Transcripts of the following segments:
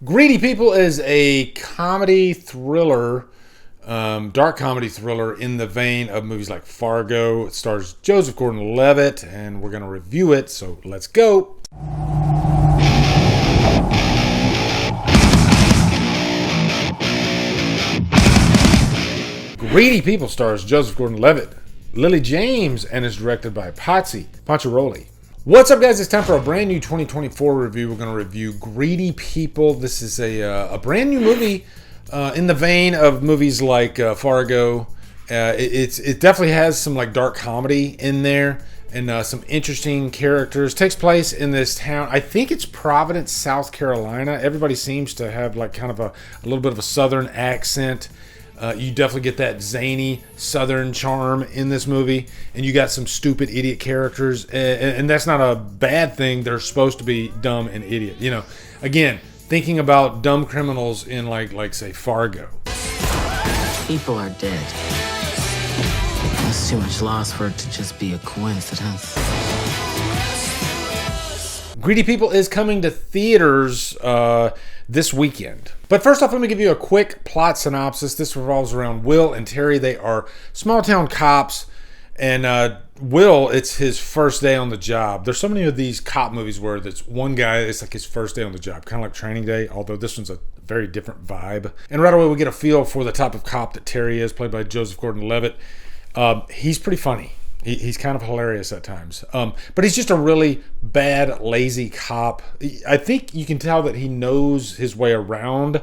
Greedy People is a comedy thriller, dark comedy thriller in the vein of movies like Fargo. It stars Joseph Gordon-Levitt, and we're going to review it, so let's go. Greedy People stars Joseph Gordon-Levitt, Lily James, and is directed by Patsy Panciaroli. What's up, guys? It's time for a brand new 2024 review. We're going to review Greedy People. This is a brand new movie in the vein of movies like Fargo. It definitely has some like dark comedy in there and some interesting characters. It takes place in this town. I think it's Providence, South Carolina. Everybody seems to have like kind of a little bit of a southern accent. You definitely get that zany southern charm in this movie, and you got some stupid idiot characters, and that's not a bad thing. They're supposed to be dumb and idiot. You know, again, thinking about dumb criminals in like say Fargo. People are dead. There's too much loss for it to just be a coincidence. Greedy People is coming to theaters this weekend. But first off, let me give you a quick plot synopsis. This revolves around Will and Terry. They are small town cops, and Will, it's his first day on the job. There's so many of these cop movies where there's one guy, it's like his first day on the job, kind of like Training Day, although this one's a very different vibe. And right away we get a feel for the type of cop that Terry is, played by Joseph Gordon-Levitt. He's pretty funny. He's kind of hilarious at times. But he's just a really bad, lazy cop. I think you can tell that he knows his way around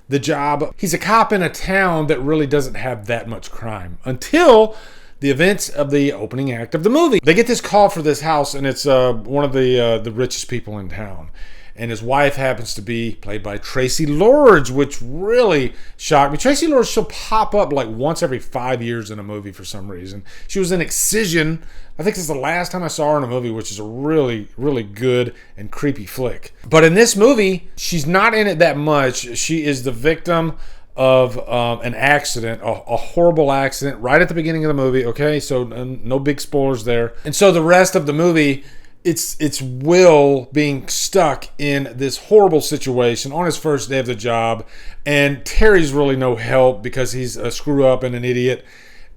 the job. He's a cop in a town that really doesn't have that much crime until the events of the opening act of the movie. They get this call for this house, and it's one of the richest people in town. And his wife happens to be played by Tracy Lords, which really shocked me. Tracy Lords, she'll pop up like once every 5 years in a movie for some reason. She was in Excision. I think this is the last time I saw her in a movie, which is a really, really good and creepy flick. But in this movie, she's not in it that much. She is the victim of an accident, a horrible accident, right at the beginning of the movie. Okay, so no big spoilers there. And so the rest of the movie, it's Will being stuck in this horrible situation on his first day of the job, and Terry's really no help because he's a screw up and an idiot.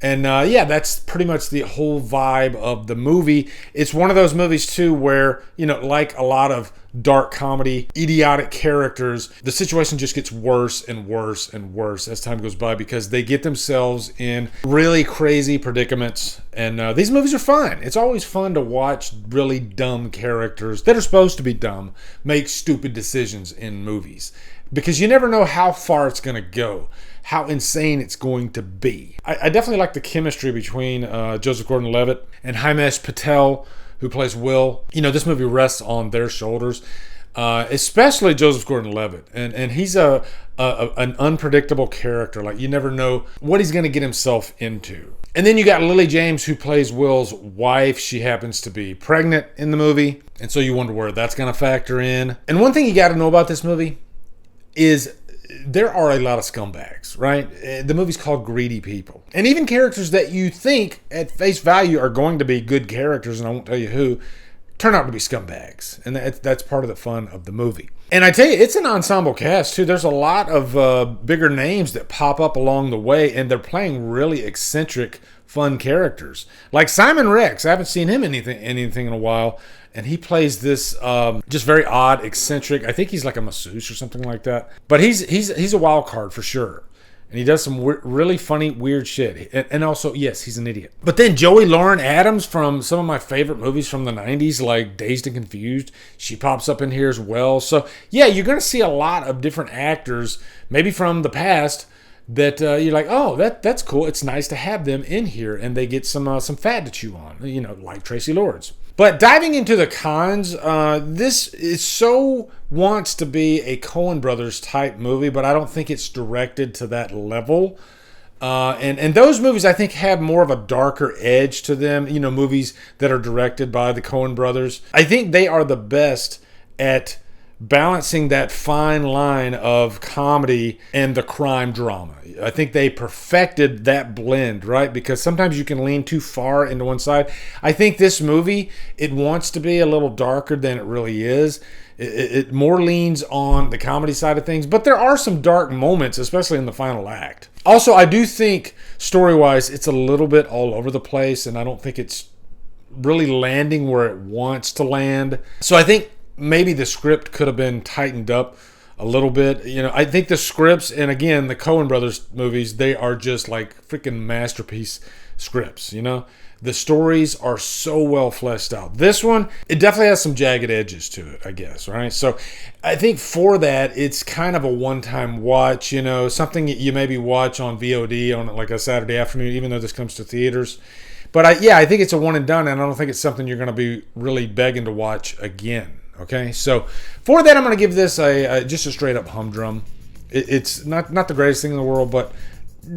And yeah, that's pretty much the whole vibe of the movie. It's one of those movies too where, you know, like a lot of dark comedy, idiotic characters, the situation just gets worse and worse and worse as time goes by because they get themselves in really crazy predicaments. And these movies are fun. It's always fun to watch really dumb characters that are supposed to be dumb make stupid decisions in movies, because you never know how far it's going to go, how insane it's going to be. I definitely like the chemistry between Joseph Gordon-Levitt and Himesh Patel, who plays Will. You know, this movie rests on their shoulders, especially Joseph Gordon-Levitt. And he's an unpredictable character. Like, you never know what he's going to get himself into. And then you got Lily James, who plays Will's wife. She happens to be pregnant in the movie, and so you wonder where that's going to factor in. And one thing you got to know about this movie is there are a lot of scumbags, right? The movie's called Greedy People. And even characters that you think at face value are going to be good characters, and I won't tell you who, turn out to be scumbags. And that's part of the fun of the movie. And I tell you, it's an ensemble cast too. There's a lot of bigger names that pop up along the way, and they're playing really eccentric, fun characters. Like Simon Rex. I haven't seen him anything in a while. And he plays this just very odd, eccentric. I think he's like a masseuse or something like that. But he's a wild card for sure. And he does some really funny, weird shit. And also, yes, he's an idiot. But then Joey Lauren Adams from some of my favorite movies from the 90s, like Dazed and Confused, she pops up in here as well. So, yeah, you're going to see a lot of different actors, maybe from the past, that you're like, oh, that's cool. It's nice to have them in here. And they get some fat to chew on, you know, like Tracy Lords. But diving into the cons, this is so wants to be a Coen Brothers type movie, but I don't think it's directed to that level. And those movies, I think, have more of a darker edge to them. You know, movies that are directed by the Coen Brothers. I think they are the best at balancing that fine line of comedy and the crime drama. I think they perfected that blend, right? Because sometimes you can lean too far into one side. I think this movie, it wants to be a little darker than it really is. It more leans on the comedy side of things, but there are some dark moments, especially in the final act. Also, I do think story-wise, it's a little bit all over the place, and I don't think it's really landing where it wants to land. So I think maybe the script could have been tightened up a little bit. You know, I think the scripts, and again, the Coen brothers movies, they are just like freaking masterpiece scripts, you know? The stories are so well fleshed out. This one, it definitely has some jagged edges to it, I guess, right? So I think for that, it's kind of a one-time watch, you know, something you maybe watch on VOD on like a Saturday afternoon, even though this comes to theaters. But I think it's a one and done, and I don't think it's something you're going to be really begging to watch again. Okay, so for that, I'm going to give this just a straight up humdrum. It's not the greatest thing in the world, but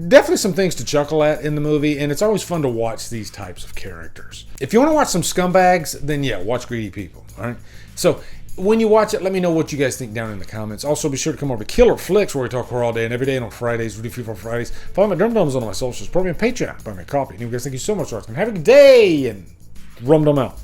definitely some things to chuckle at in the movie, and it's always fun to watch these types of characters. If you want to watch some scumbags, then yeah, watch Greedy People. All right, so when you watch it, let me know what you guys think down in the comments. Also, be sure to come over to Killer Flicks, where we talk horror all day and every day, and on Fridays, we do Free for Fridays. Follow my Drumdums on all my socials, support me on Patreon, buy me a coffee. Anyway, guys, thank you so much for watching. Have a good day, and Drumdum out.